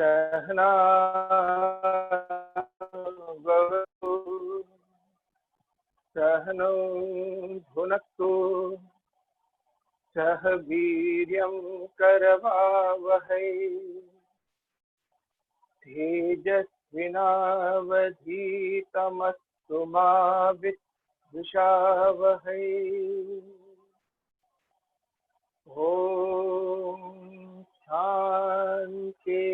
सहना भवतु सहनौ भुनक्तु सह वीर्यं करवावहै तेजस्विनावधीतमस्तु मा विद्विषावहै। ओम शांति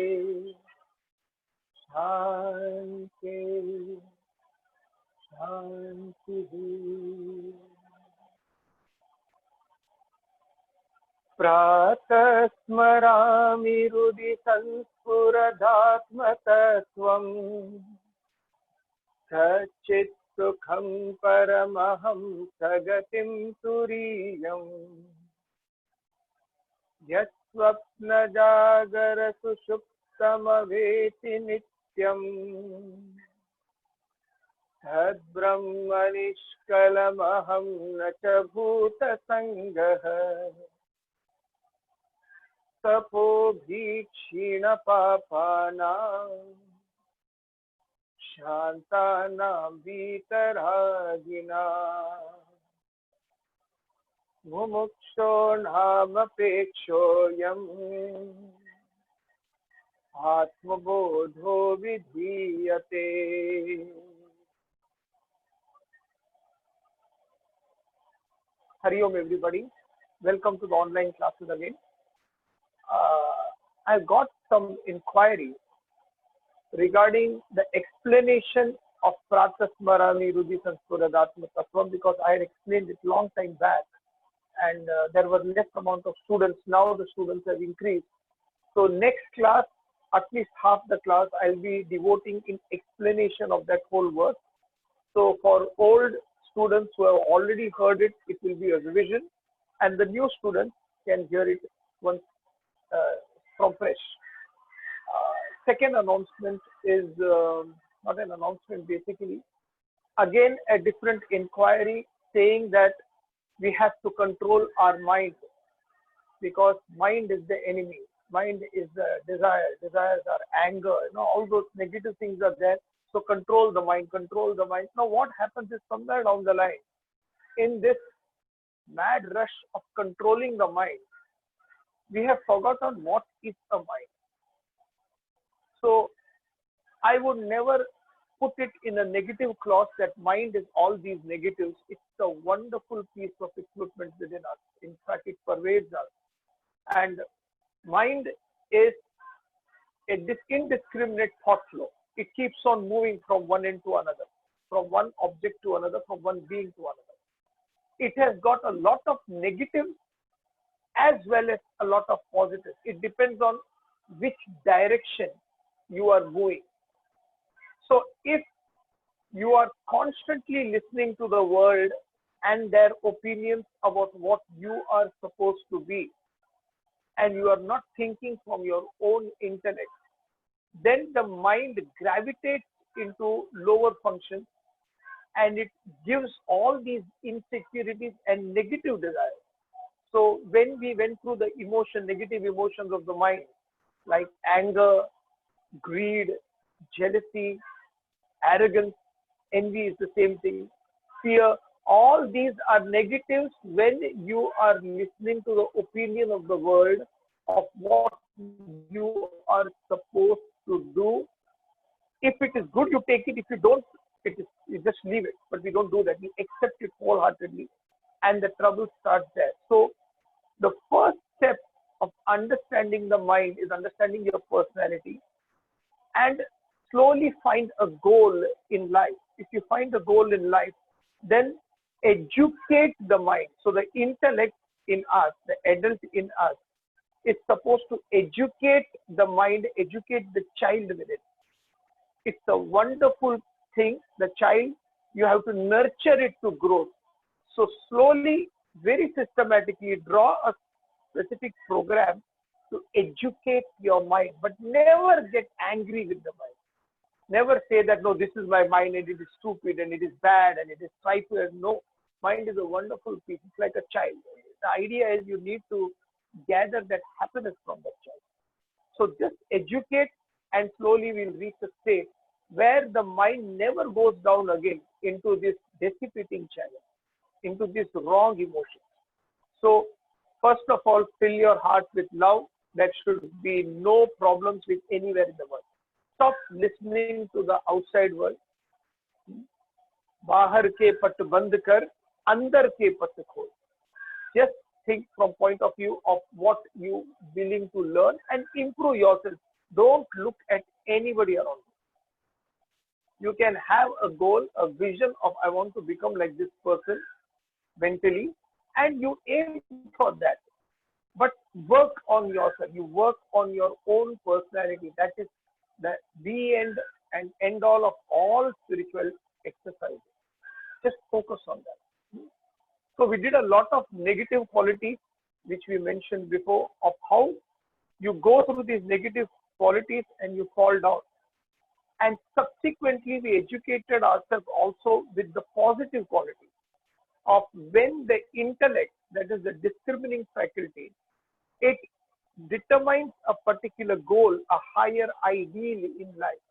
शांति शांति। प्रातः स्मरामि हृदि संस्फुरदात्मतत्त्वम् सच्चित् सुखं परमहं सगतिं तुरीयम् यत्स्वप्नजागरसुषुप्तमवेति नित्यम् तद्ब्रह्म निष्कलमहं न च भूतसङ्गः तपोभीक्षीणपापानां शान्तानां वीतरागिणाम् मुमुक्षो नामपेक्षोऽयम् आत्मबोधो विधीयते। Hari Om everybody, welcome to the online classes again. I got some inquiry regarding the explanation of Pratasmarami Rudhi Sanspuradatma Tattvam, because I had explained it long time back and there were less amount of students. Now the students have increased. So next class, at least half the class, I'll be devoting in explanation of that whole verse. So for old students who have already heard it, it will be a revision, and the new students can hear it once from fresh. Second announcement is not an announcement, basically. Again, a different inquiry saying that we have to control our mind, because mind is the enemy. Mind is the desire. Desires are anger. All those negative things are there. So control the mind, control the mind. Now what happens is, somewhere down the line, in this mad rush of controlling the mind, we have forgotten what is a mind. So I would never put it in a negative clause that mind is all these negatives. It's a wonderful piece of equipment within us. In fact, it pervades us. And mind is a indiscriminate thought flow. It keeps on moving from one end to another, from one object to another, from one being to another. It has got a lot of negatives as well as a lot of positives. It depends on which direction you are moving. So if you are constantly listening to the world and their opinions about what you are supposed to be, and you are not thinking from your own intellect, then the mind gravitates into lower functions and it gives all these insecurities and negative desires. So when we went through the negative emotions of the mind, like anger, greed, jealousy, arrogance, envy is the same thing, fear, all these are negatives when you are listening to the opinion of the world of what you are supposed to do. If it is good, you take it. If you don't, you just leave it. But we don't do that. We accept it wholeheartedly, and the trouble starts there. So the first step of understanding the mind is understanding your personality, and slowly find a goal in life. If you find a goal in life, then educate the mind. So the intellect in us, the adult in us, is supposed to educate the mind, educate the child with it. It's a wonderful thing. The child, you have to nurture it to growth. So slowly, very systematically draw a specific program to educate your mind, but never get angry with the mind. Never say that, no, this is my mind and it is stupid and it is bad and it is trifling. No, mind is a wonderful piece. It's like a child. The idea is you need to gather that happiness from that child. So just educate and slowly we'll reach a state where the mind never goes down again into this dissipating channel, into this wrong emotion. So, first of all, fill your heart with love. There should be no problems with anywhere in the world. Stop listening to the outside world. बाहर के पट बंद कर, अंदर के पट खोल. Just think from point of view of what you willing to learn and improve yourself. Don't look at anybody around you. You can have a goal, a vision of I want to become like this person mentally, and you aim for that. But work on yourself. You work on your own personality. That is the end and end all spiritual exercises. Just focus on that. So we did a lot of negative qualities, which we mentioned before, of how you go through these negative qualities and you fall down. And subsequently, we educated ourselves also with the positive qualities of when the intellect, that is the discriminating faculty, it determines a particular goal, a higher ideal in life.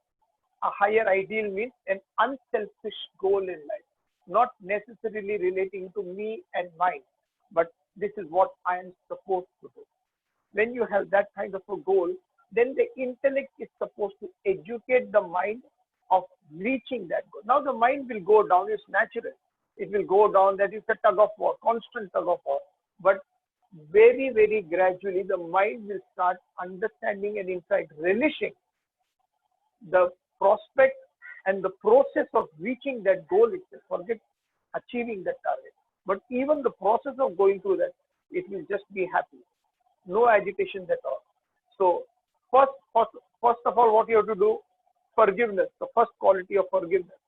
A higher ideal means an unselfish goal in life, not necessarily relating to me and mine, but this is what I am supposed to do. When you have that kind of a goal, then the intellect is supposed to educate the mind of reaching that goal. Now the mind will go down, it's natural. It will go down, that is a tug of war, constant tug of war. But very, very gradually, the mind will start understanding and in fact relishing the prospect and the process of reaching that goal itself. Forget achieving that target. But even the process of going through that, it will just be happy. No agitation at all. So first of all, what you have to do, forgiveness, the first quality of forgiveness.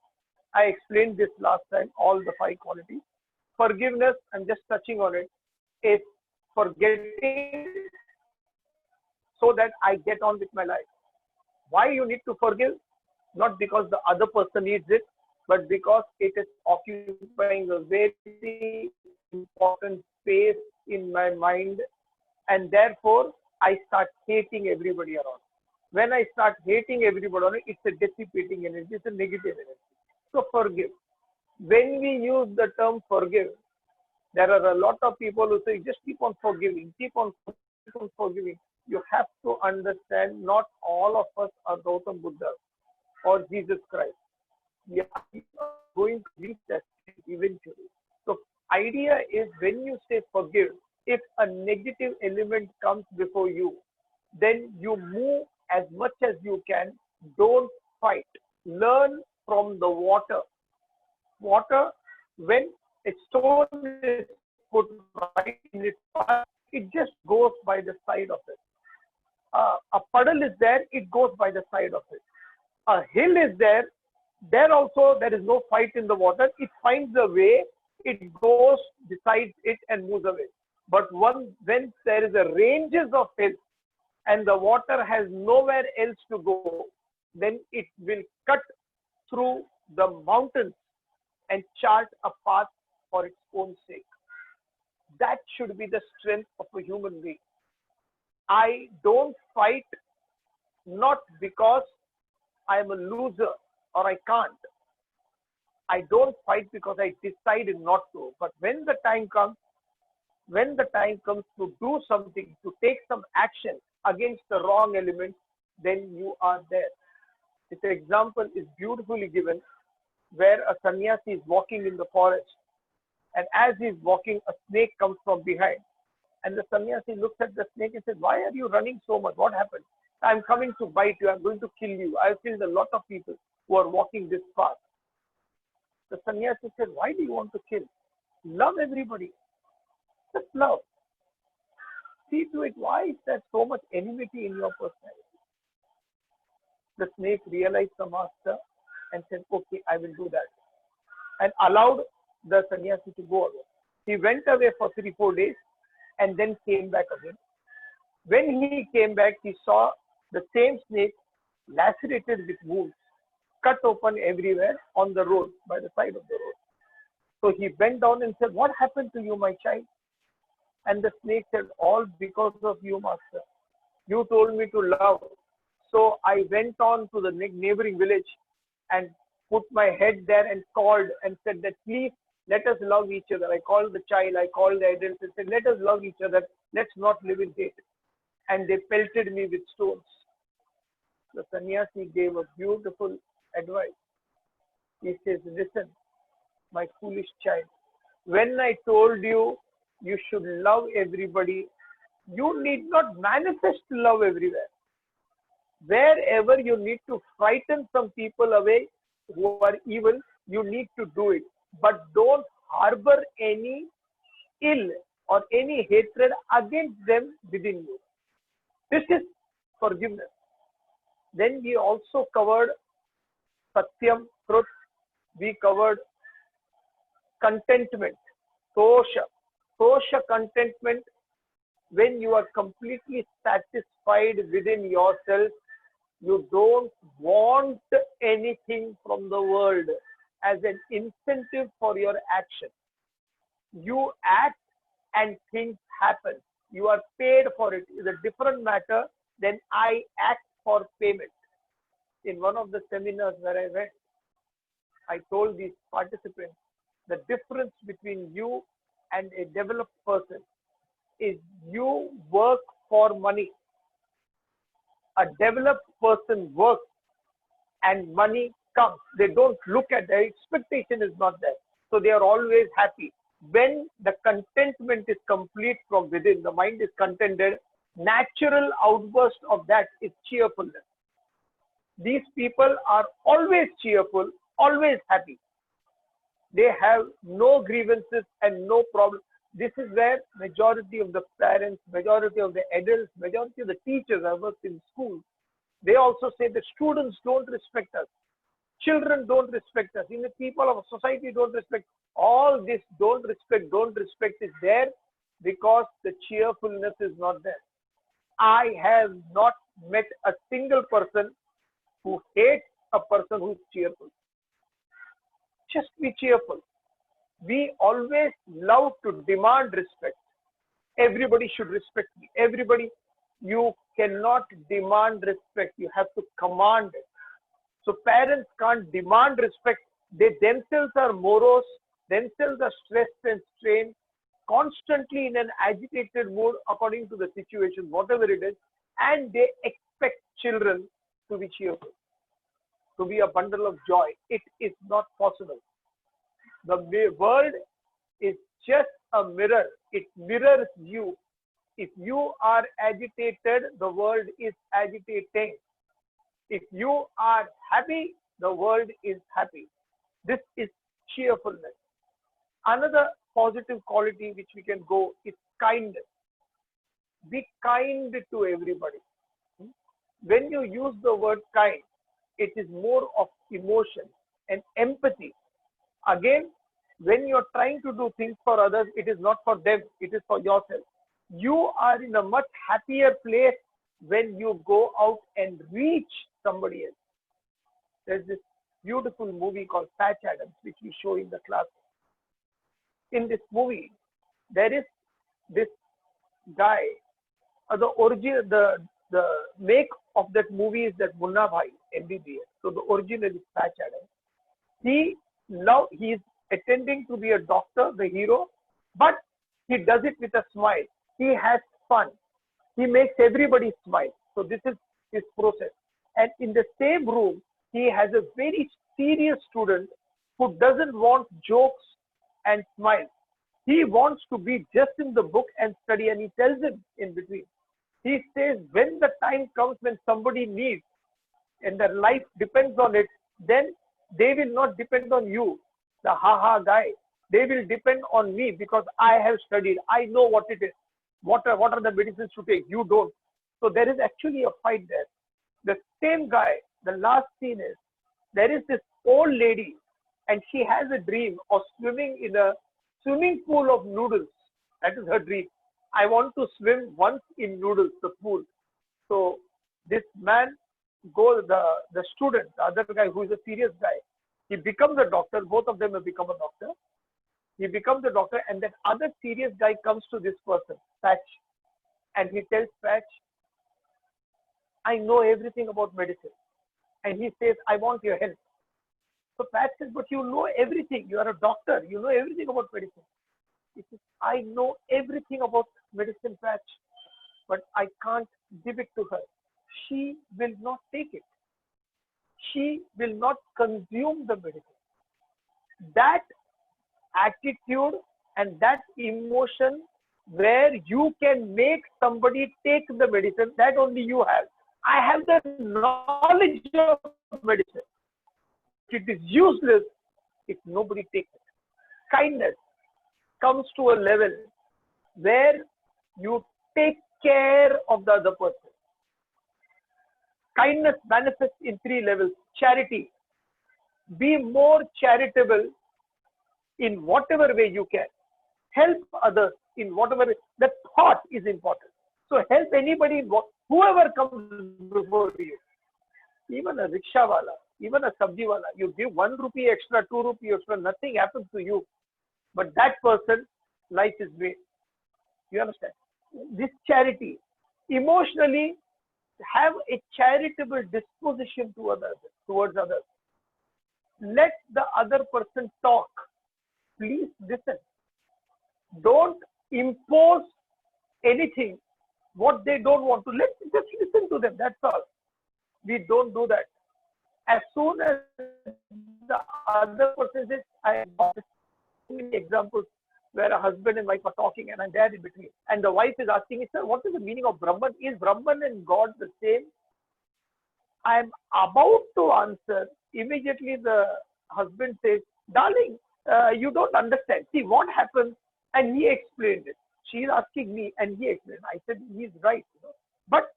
I explained this last time, all the 5 qualities. Forgiveness, I'm just touching on it, is forgetting so that I get on with my life. Why you need to forgive? Not because the other person needs it, but because it is occupying a very important space in my mind, and therefore I start hating everybody around. When I start hating everybody around, it's a dissipating energy, it's a negative energy. So forgive. When we use the term forgive, there are a lot of people who say, just keep on forgiving, keep on forgiving. You have to understand, not all of us are Gautam Buddha or Jesus Christ. We are going to reach that eventually. So idea is, when you say forgive, if a negative element comes before you, then you move as much as you can. Don't fight. Learn from the water. Water, when a stone is put right in its path, it just goes by the side of it. A puddle is there, it goes by the side of it. A hill is there, there also there is no fight in the water. It finds a way, it goes beside it and moves away. But when there is a ranges of hills and the water has nowhere else to go, then it will cut through the mountains and chart a path for its own sake. That should be the strength of a human being. I don't fight not because I am a loser or I can't. I don't fight because I decided not to. But when the time comes to do something, to take some action against the wrong element, then you are there. This example is beautifully given, where a sannyasi is walking in the forest, and as he is walking, a snake comes from behind. And the sannyasi looks at the snake and says, why are you running so much? What happened? I'm coming to bite you. I'm going to kill you. I've killed a lot of people who are walking this path. The sannyasi said, why do you want to kill? Love everybody. Just love. See to it. Why is there so much enmity in your personality? The snake realized the master and said, okay, I will do that. And allowed the sannyasi to go away. He went away for 3-4 days and then came back again. When he came back, he saw the same snake lacerated with wounds, cut open everywhere on the road, by the side of the road. So he bent down and said, what happened to you, my child? And the snake said, all because of you, master. You told me to love. So I went on to the neighboring village and put my head there and called and said that please let us love each other. I called the child, I called the adults and said, let us love each other. Let's not live in hate. And they pelted me with stones. The sannyasi gave a beautiful advice. He says, listen, my foolish child, when I told you you should love everybody, you need not manifest love everywhere. Wherever you need to frighten some people away who are evil, you need to do it. But don't harbor any ill or any hatred against them within you. This is forgiveness. Then we also covered Satyam, truth. We covered contentment, Tosha. Tosha, contentment, when you are completely satisfied within yourself, you don't want anything from the world as an incentive for your action. You act and things happen. You are paid for it. It's a different matter than I act for payment. In one of the seminars where I went, I told these participants the difference between you and a developed person is you work for money. A developed person works and money comes. They don't look at their expectation is not there. So they are always happy. When the contentment is complete from within, the mind is contented, natural outburst of that is cheerfulness. These people are always cheerful, always happy. They have no grievances and no problem. This is where majority of the parents, majority of the adults, majority of the teachers I worked in schools, they also say that students don't respect us. Children don't respect us. In the people of society don't respect. All this don't respect is there because the cheerfulness is not there. I have not met a single person who hates a person who is cheerful. Just be cheerful. We always love to demand respect. Everybody should respect me. Everybody, you cannot demand respect. You have to command it. So parents can't demand respect. They themselves are morose, themselves are stressed and strained, constantly in an agitated mood according to the situation, whatever it is, and they expect children to be cheerful, to be a bundle of joy. It is not possible. The world is just a mirror. It mirrors you. If you are agitated, the world is agitating. If you are happy, the world is happy. This is cheerfulness. Another positive quality which we can go is kindness. Be kind to everybody. When you use the word kind, it is more of emotion and empathy. Again, when you're trying to do things for others, it is not for them, it is for yourself. You are in a much happier place when you go out and reach somebody else. There's this beautiful movie called Patch Adams, which we show in the class. In this movie, there is this guy, the make of that movie is that Munna Bhai, MBBS. So the original is Patch Adams. He is attending to be a doctor, the hero, but he does it with a smile. He has fun. He makes everybody smile. So this is his process. And in the same room, he has a very serious student who doesn't want jokes and smiles. He wants to be just in the book and study, and he tells him in between. He says, when the time comes when somebody needs and their life depends on it, then they will not depend on you, the ha-ha guy. They will depend on me because I have studied. I know what it is. What are the medicines to take? You don't. So there is actually a fight there. The same guy, the last scene is, there is this old lady and she has a dream of swimming in a swimming pool of noodles. That is her dream. I want to swim once in noodles, the pool. So this man goes, the student, the other guy who is a serious guy, he becomes a doctor. Both of them have become a doctor. He becomes a doctor, and that other serious guy comes to this person, Patch, and he tells Patch, I know everything about medicine. And he says, I want your help. So Pat says, but you know everything. You are a doctor. You know everything about medicine. He says, I know everything about medicine, Pat, but I can't give it to her. She will not take it. She will not consume the medicine. That attitude and that emotion where you can make somebody take the medicine, that only you have. I have the knowledge of medicine. It is useless if nobody takes it. Kindness comes to a level where you take care of the other person. Kindness manifests in 3 levels. Charity. Be more charitable in whatever way you can. Help others in whatever way. The thought is important. So help anybody, whoever comes before you. Even a rickshawala, even a sabjiwala, you give 1 rupee extra, 2 rupee extra, nothing happens to you. But that person, life is made. You understand? This charity, emotionally, have a charitable disposition to others, towards others. Let the other person talk. Please listen. Don't impose anything what they don't want to. Just listen to them. That's all. We don't do that. As soon as the other person says, I have so many examples where a husband and wife are talking and I'm there in between. And the wife is asking me, sir, what is the meaning of Brahman? Is Brahman and God the same? I'm about to answer. Immediately the husband says, darling, you don't understand. See what happens? And he explained it. She is asking me and he explained. I said, he's right. But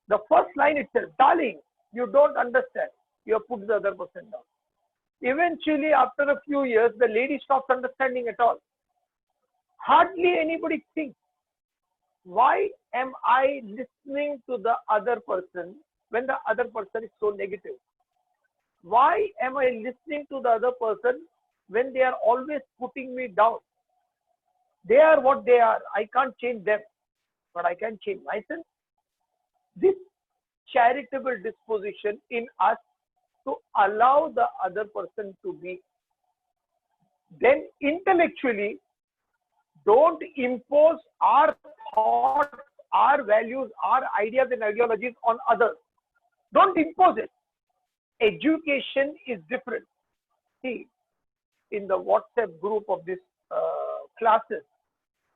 the first line itself, darling, you don't understand. You have put the other person down. Eventually, after a few years, the lady stops understanding at all. Hardly anybody thinks, why am I listening to the other person when the other person is so negative? Why am I listening to the other person when they are always putting me down? They are what they are. I can't change them, but I can change myself. This charitable disposition in us to allow the other person to be. Then intellectually, don't impose our thoughts, our values, our ideas and ideologies on others. Don't impose it. Education is different. See, in the WhatsApp group of this classes,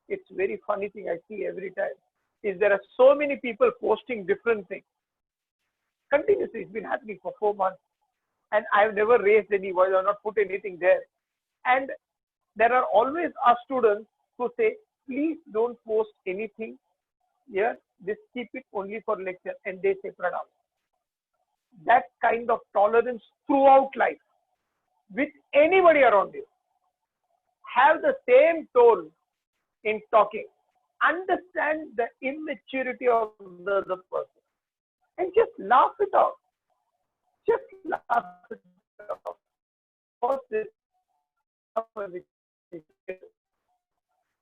it's very funny thing I see every time is there are so many people posting different things. Continuously, it's been happening for 4 months. And I've never raised any voice or not put anything there. And there are always our students who say, please don't post anything here. Just keep it only for lecture. And they say pranam. That kind of tolerance throughout life with anybody around you. Have the same tone in talking. Understand the immaturity of the other person. And just laugh it off. Just laugh it off.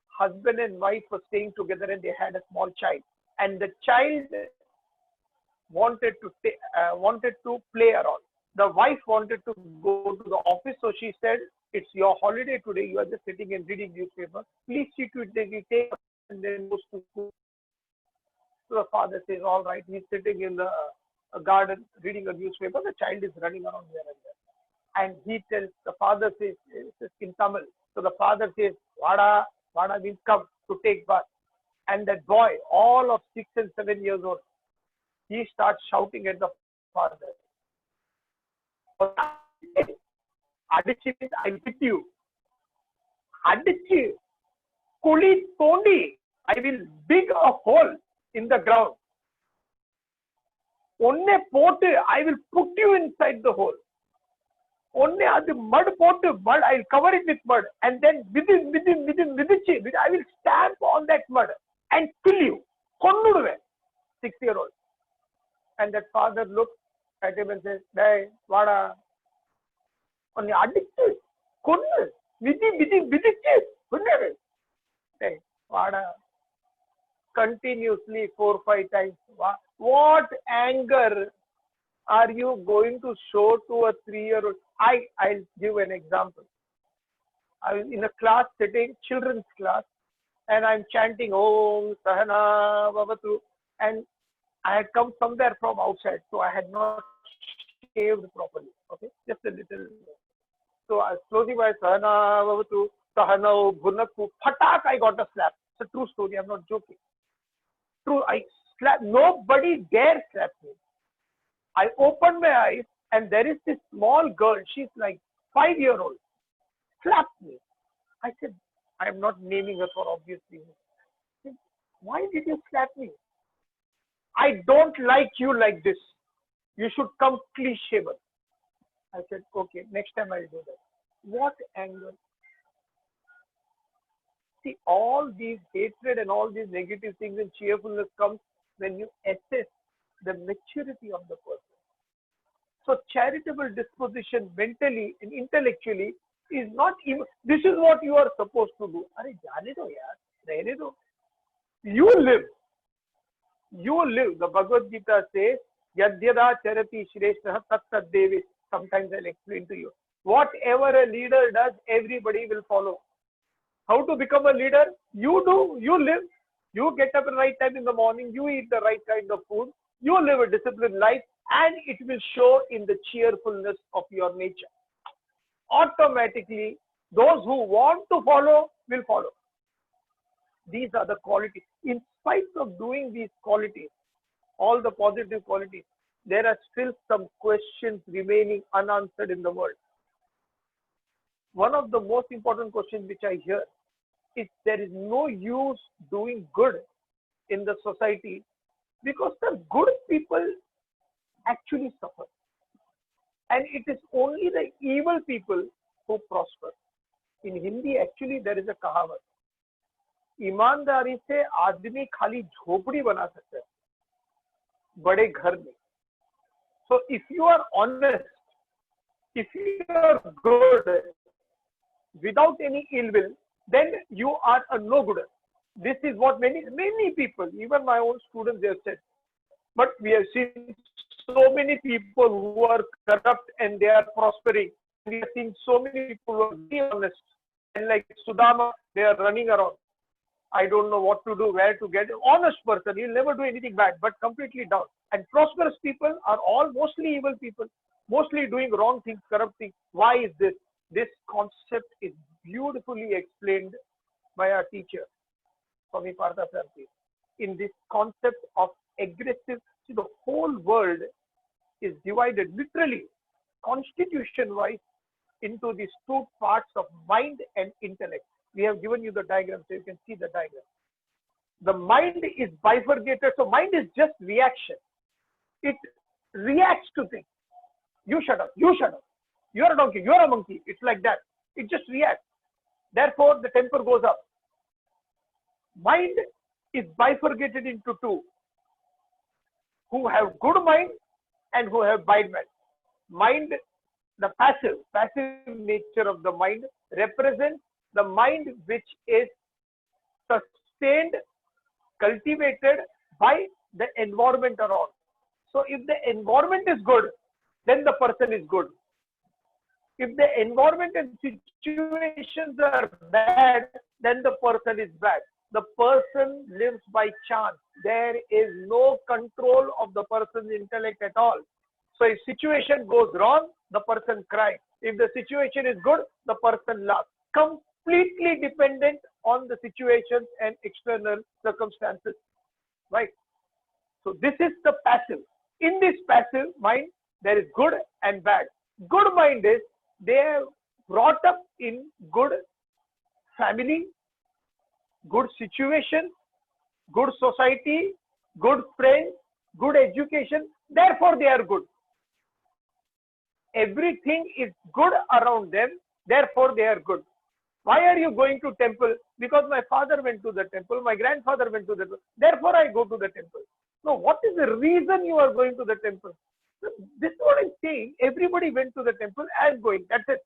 Husband and wife were staying together and they had a small child. And the child wanted to play around. The wife wanted to go to the office, so she said, it's your holiday today. You are just sitting and reading newspaper. Please see to it that you take and then goes to school. So the father says, all right. He's sitting in the garden reading a newspaper. The child is running around here and there. And he tells, the father says in Tamil. So the father says, Vada means come to take bath. And that boy, all of 6 and 7 years old, he starts shouting at the father. Adichi means I hit you. Adichi, kuli tondi, I will dig a hole in the ground. Onne potu, I will put you inside the hole. Onne adu mud potu, mud, I will cover it with mud. And then within, I will stamp on that mud and kill you. Konnuduve, 6-year-old. And that father looks at him and says, hey, Vada, onne addict, konnu, vidichu, konnu. Hey, Vada, continuously 4-5 times. What anger are you going to show to a 3-year-old? I'll give an example. I was in a class sitting, children's class, and I'm chanting Om Sahana Bhavatu, and I had come somewhere from outside, so I had not shaved properly. Okay, just a little. So I was closing my Sahana Bhavatu, Sahana Bhunakku, Patak, I got a slap. It's a true story, I'm not joking. True, I slapped, nobody dare slap me. I opened my eyes, and there is this small girl, she's like 5-year-old, slapped me. I said, I'm not naming her for obvious reasons. Said, why did you slap me? I don't like you like this. You should come clean shaven. I said, okay, next time I'll do that. What anger? See, all these hatred and all these negative things and cheerfulness comes when you assess the maturity of the person. So charitable disposition mentally and intellectually is not even, this is what you are supposed to do. Arey, jaane do yaar, rehne do. You live. You live. The Bhagavad Gita says, Yadyada charati shrestha tat tad devi. Sometimes I'll explain to you. Whatever a leader does, everybody will follow. How to become a leader? You do. You live. You get up at the right time in the morning. You eat the right kind of food. You live a disciplined life, and it will show in the cheerfulness of your nature. Automatically, those who want to follow will follow. These are the qualities. In spite of doing these qualities, all the positive qualities, there are still some questions remaining unanswered in the world. One of the most important questions which I hear is there is no use doing good in the society because the good people actually suffer. And it is only the evil people who prosper. In Hindi, actually, there is a kahavat. ईमानदारी से आदमी खाली झोपड़ी बना सकता है बड़े घर में. So if you are honest, if you are good without any ill will, then you are a no-gooder. This is what many people, even my own students, they have said. But we have seen so many people who are corrupt and they are prospering. We have seen so many people who are very honest. And like Sudama, they are running around. I don't know what to do, where to get an honest person. He'll never do anything bad, but completely down. And prosperous people are all mostly evil people, mostly doing wrong things, corrupt things. Why is this? This concept is beautifully explained by our teacher, Swami Parthasarathy. In this concept of aggressive, see, the whole world is divided literally, constitution-wise, into these two parts of mind and intellect. We have given you the diagram, so you can see the diagram. The mind is bifurcated, so mind is just reaction. It reacts to things. You shut up, you shut up. You're a donkey, you're a monkey. It's like that. It just reacts. Therefore, the temper goes up. Mind is bifurcated into two. Who have good mind and who have bad mind. Mind, the passive nature of the mind represents the mind which is sustained, cultivated by the environment around. So if the environment is good, then the person is good. If the environment and situations are bad, then the person is bad. The person lives by chance. There is no control of the person's intellect at all. So if situation goes wrong, the person cries. If the situation is good, the person laughs. Completely dependent on the situations and external circumstances, right? So this is the passive. In this passive mind, there is good and bad. Good mind is they are brought up in good family, good situation, good society, good friends, good education. Therefore, they are good. Everything is good around them. Therefore, they are good. Why are you going to temple? Because my father went to the temple, my grandfather went to the temple. Therefore, I go to the temple. No, what is the reason you are going to the temple? This is what I'm saying. Everybody went to the temple. I'm going. That's it.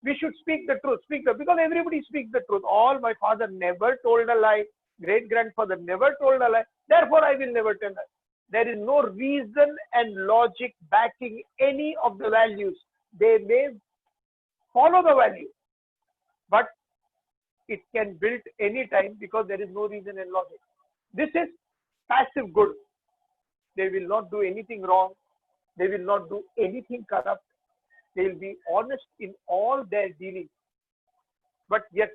We should speak the truth. Because everybody speaks the truth. My father never told a lie. great grandfather never told a lie, therefore I will never tell a lie. There is no reason and logic backing any of the values. They may follow the value, but it can build any time because there is no reason and logic. This is passive good. They will not do anything wrong. They will not do anything corrupt. They will be honest in all their dealings. But yet,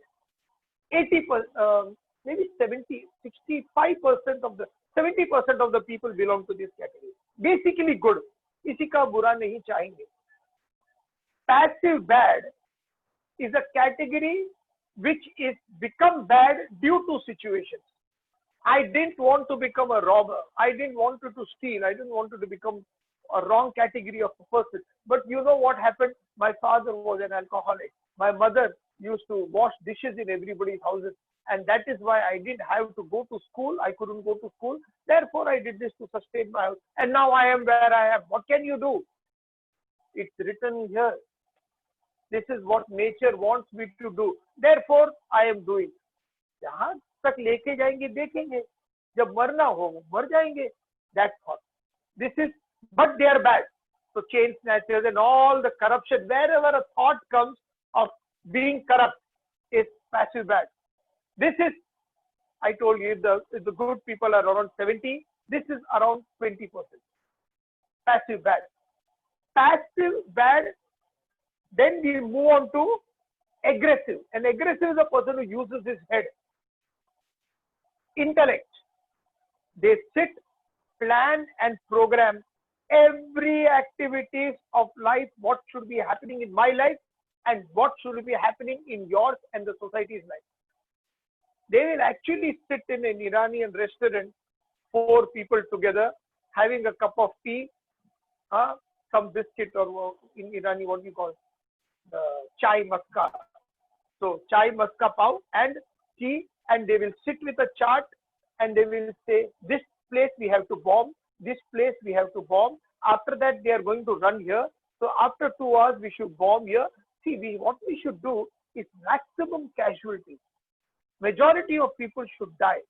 80%, maybe 70, 65% of the 70% of the people belong to this category. Basically good. किसी का बुरा नहीं चाहेंगे. Passive bad is a category which is become bad due to situations. I didn't want to become a robber. I didn't want to steal. I didn't want to become a wrong category of a person. But you know what happened? My father was an alcoholic. My mother used to wash dishes in everybody's houses. And that is why I didn't have to go to school. I couldn't go to school. Therefore, I did this to sustain my house. And now I am where I am. What can you do? It's written here. This is what nature wants me to do. Therefore, I am doing. जहाँ तक लेके जाएंगे देखेंगे. जब मरना हो मर जाएंगे. That's all. This is, but they are bad. So chain snatchers and all the corruption, wherever a thought comes of being corrupt, is passive bad. This is, I told you, if the good people are around 70, this is around 20%. Passive bad. Passive bad. Then we move on to aggressive. And aggressive is a person who uses his head. Intellect. They sit, plan and program every activities of life, what should be happening in my life and what should be happening in yours and the society's life. They will actually sit in an Iranian restaurant, 4 people together, having a cup of tea, some biscuit, or in Irani, what do you call it? Chai maska. So chai maska pav and tea, and they will sit with a chart and they will say, this place we have to bomb, this place we have to bomb. After that, they are going to run here. So after 2 hours, we should bomb here. See, what we should do is maximum casualties. Majority of people should die.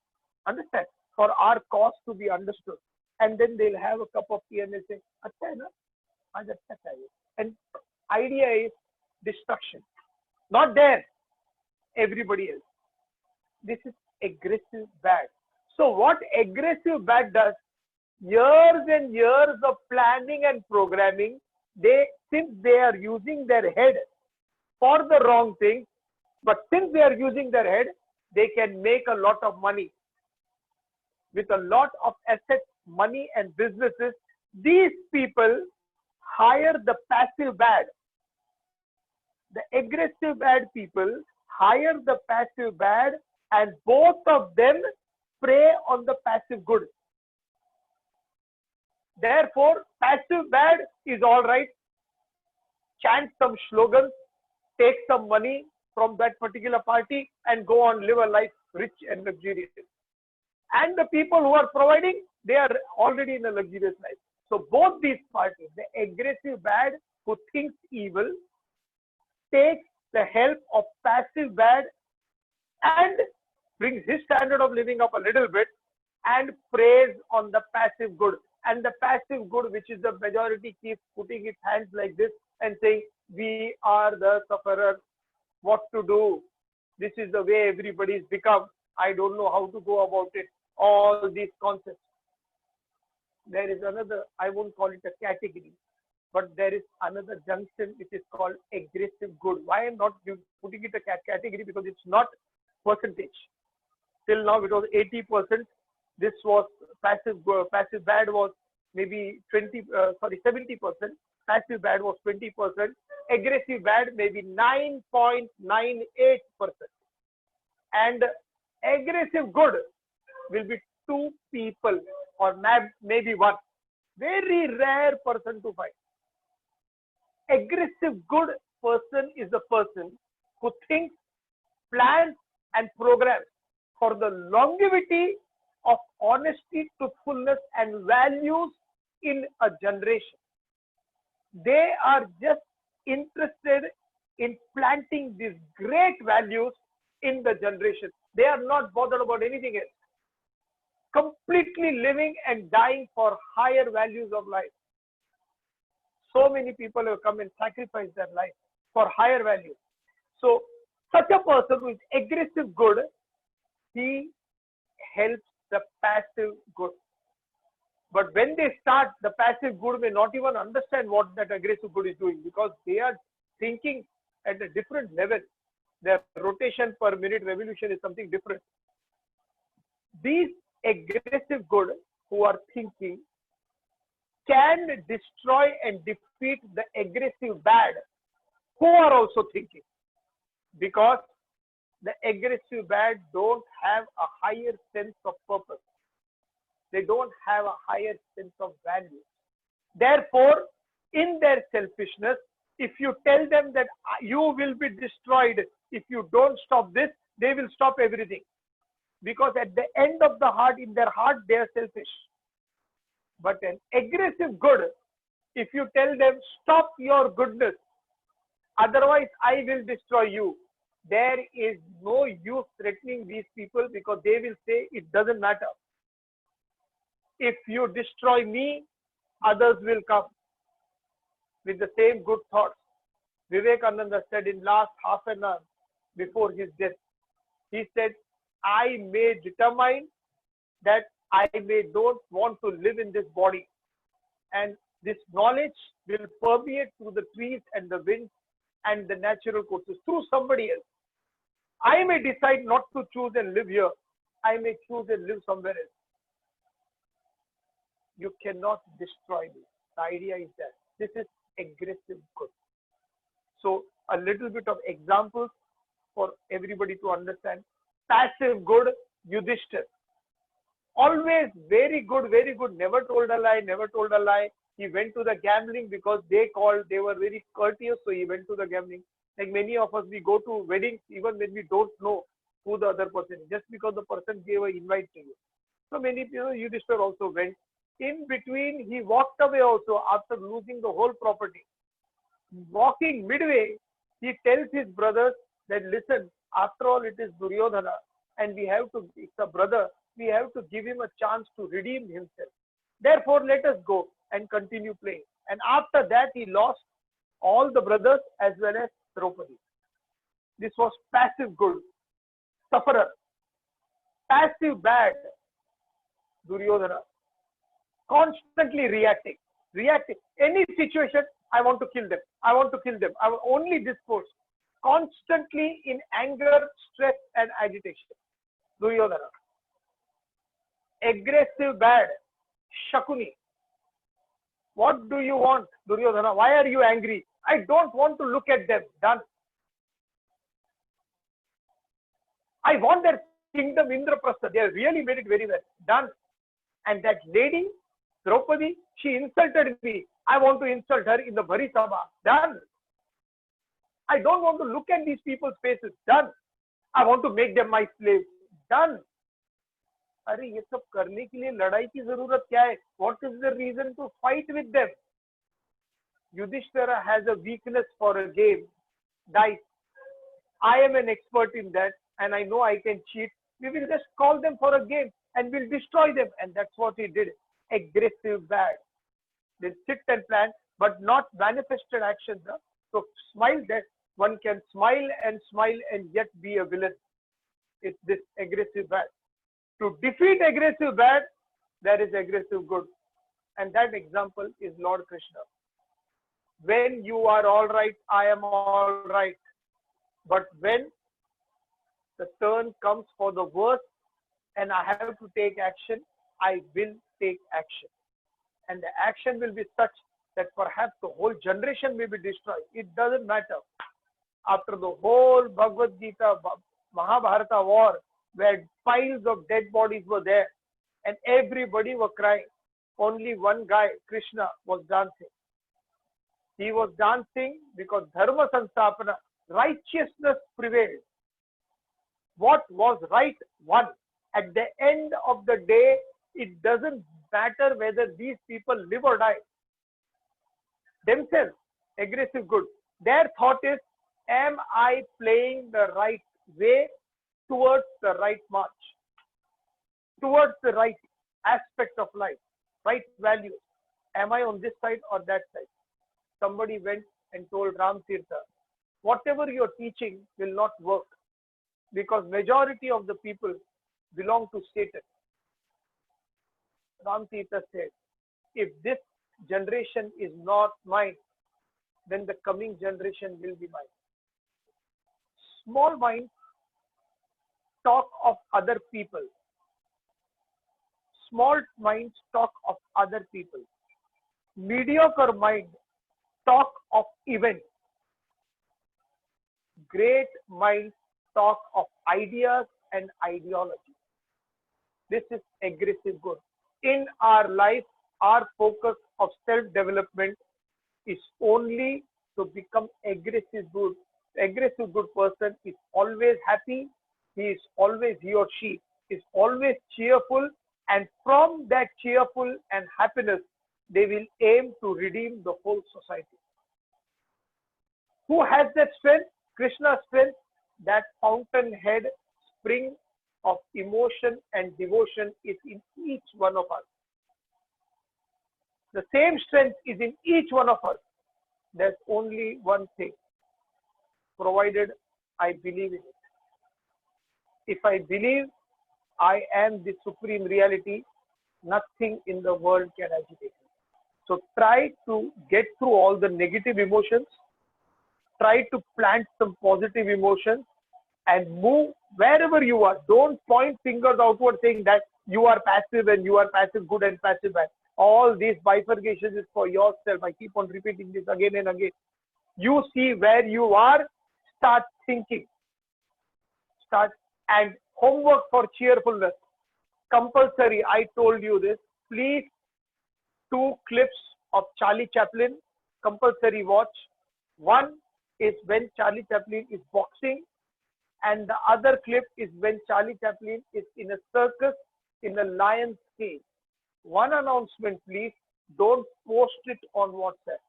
Understand? For our cause to be understood. And then they'll have a cup of tea and they'll say, "Acha hai na? Aaj acha chahiye." And idea is destruction. Not there. Everybody else. This is aggressive bad. So what aggressive bad does, years and years of planning and programming, since they are using their head for the wrong things, but since they are using their head, they can make a lot of money. With a lot of assets, money and businesses, these people hire the passive bad. The aggressive bad people hire the passive bad, and both of them prey on the passive good. Therefore, passive bad is all right. Chant some slogans, take some money from that particular party and go on, live a life rich and luxurious. And the people who are providing, they are already in a luxurious life. So both these parties, the aggressive bad who thinks evil, takes the help of passive bad and brings his standard of living up a little bit and preys on the passive good. And the passive good, which is the majority, keeps putting its hands like this and saying, we are the sufferers. What to do? This is the way everybody's become. I don't know how to go about it. All these concepts. There is another, I won't call it a category, but there is another junction which is called aggressive good. Why I'm not putting it a category? Because it's not percentage. Till now it was 80%. This was passive bad was maybe 70%. Passive bad was 20%. Aggressive bad maybe 9.98%. And aggressive good will be 2 people or maybe 1. Very rare person to find. Aggressive good person is the person who thinks, plans and programs for the longevity of honesty, truthfulness and values in a generation. They are just interested in planting these great values in the generation. They are not bothered about anything else. Completely living and dying for higher values of life. So many people have come and sacrificed their life for higher values. So such a person who is aggressive good, he helps the passive good. But when they start, the passive good may not even understand what that aggressive good is doing, because they are thinking at a different level. Their rotation per minute revolution is something different. These aggressive good who are thinking can destroy and defeat the aggressive bad who are also thinking, because the aggressive bad don't have a higher sense of purpose. They don't have a higher sense of value. Therefore, in their selfishness, if you tell them that you will be destroyed if you don't stop this, they will stop everything. Because at the end of the heart, in their heart, they are selfish. But an aggressive good, if you tell them, stop your goodness, otherwise I will destroy you, there is no use threatening these people, because they will say it doesn't matter. If you destroy me, others will come with the same good thoughts. Vivekananda said in last half an hour before his death, he said, I may determine that I may don't want to live in this body. And this knowledge will permeate through the trees and the winds and the natural courses through somebody else. I may decide not to choose and live here. I may choose and live somewhere else. You cannot destroy me. The idea is that this is aggressive good. So a little bit of examples for everybody to understand. Passive good, Yudhishthir. Always very good, never told a lie, never told a lie. He went to the gambling because they called, they were very courteous, so he went to the gambling. Like many of us, we go to weddings even when we don't know who the other person is, just because the person gave an invite to you. So many people, Yudhishthir also went. In between, he walked away also after losing the whole property. Walking midway, he tells his brothers that, listen, after all, it is Duryodhana, and we have to, it's a brother, we have to give him a chance to redeem himself. Therefore, let us go and continue playing. And after that, he lost all the brothers as well as Draupadi. This was passive good, sufferer. Passive bad, Duryodhana. Constantly reacting. Any situation, I want to kill them. I want to kill them. I will only dispose. Constantly in anger, stress, and agitation. Duryodhana. Aggressive bad, Shakuni. What do you want, Duryodhana? Why are you angry? I don't want to look at them. Done. I want their kingdom Indraprastha. They have really made it very well. Done. And that lady, Draupadi, she insulted me. I want to insult her in the Bhari Sabha. Done. I don't want to look at these people's faces. Done. I want to make them my slaves. Done. अरे ये सब करने के लिए लड़ाई की जरूरत क्या है? What is the reason to fight with them? Yudhishthira has a weakness for a game, dice. I am an expert in that, and I know I can cheat. We will just call them for a game and we'll destroy them. And that's what he did. Aggressive bad. They sit and plan, but not manifested actions. Huh? So smile that one can smile and yet be a villain. It's this aggressive bad. To defeat aggressive bad, there is aggressive good. And that example is Lord Krishna. When you are all right, I am all right. But when the turn comes for the worst and I have to take action, I will take action. And the action will be such that perhaps the whole generation may be destroyed. It doesn't matter. After the whole Bhagavad Gita, Mahabharata war, where piles of dead bodies were there and everybody were crying, only one guy, Krishna, was dancing. He was dancing because Dharma Sanstapana, righteousness prevailed. What was right won. At the end of the day, it doesn't matter whether these people live or die. Themselves, aggressive good. Their thought is, am I playing the right way towards the right march, towards the right aspect of life, right values. Am I on this side or that side? Somebody went and told Ram Tirtha, whatever you're teaching will not work because majority of the people belong to Satan. Ram Tirtha said, if this generation is not mine, then the coming generation will be mine. Small minds talk of other people. Small minds talk of other people. Mediocre mind talk of events. Great minds talk of ideas and ideology. This is aggressive good. In our life, our focus of self-development is only to become aggressive good. Aggressive good person is always happy. He or she is always cheerful, and from that cheerful and happiness, they will aim to redeem the whole society. Who has that strength? Krishna's strength, that fountainhead spring of emotion and devotion is in each one of us. The same strength is in each one of us. There's only one thing, provided I believe in it. If I believe I am the supreme reality, nothing in the world can agitate me. So try to get through all the negative emotions, try to plant some positive emotions and move wherever you are. Don't point fingers outward saying that you are passive and you are passive good and passive bad. All these bifurcations is for yourself. I keep on repeating this again and again. You see where you are, start thinking. Start and homework for cheerfulness. Compulsory, I told you this. Please, 2 clips of Charlie Chaplin, compulsory watch. One is when Charlie Chaplin is boxing, and the other clip is when Charlie Chaplin is in a circus in a lion's cage. One announcement, please, don't post it on WhatsApp.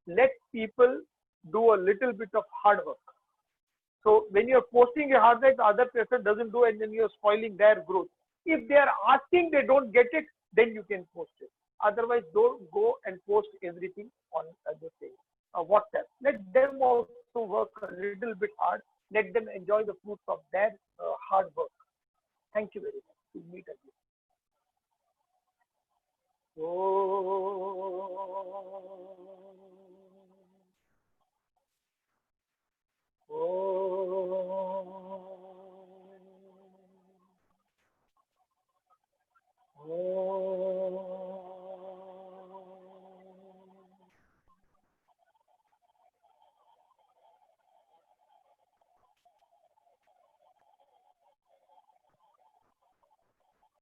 Let people do a little bit of hard work. So when you're posting a hard work, the other person doesn't do, and then you're spoiling their growth. If they are asking, they don't get it, then you can post it. Otherwise, don't go and post everything on the thing. WhatsApp. Let them also work a little bit hard. Let them enjoy the fruits of their hard work. Thank you very much. We'll meet again. Oh.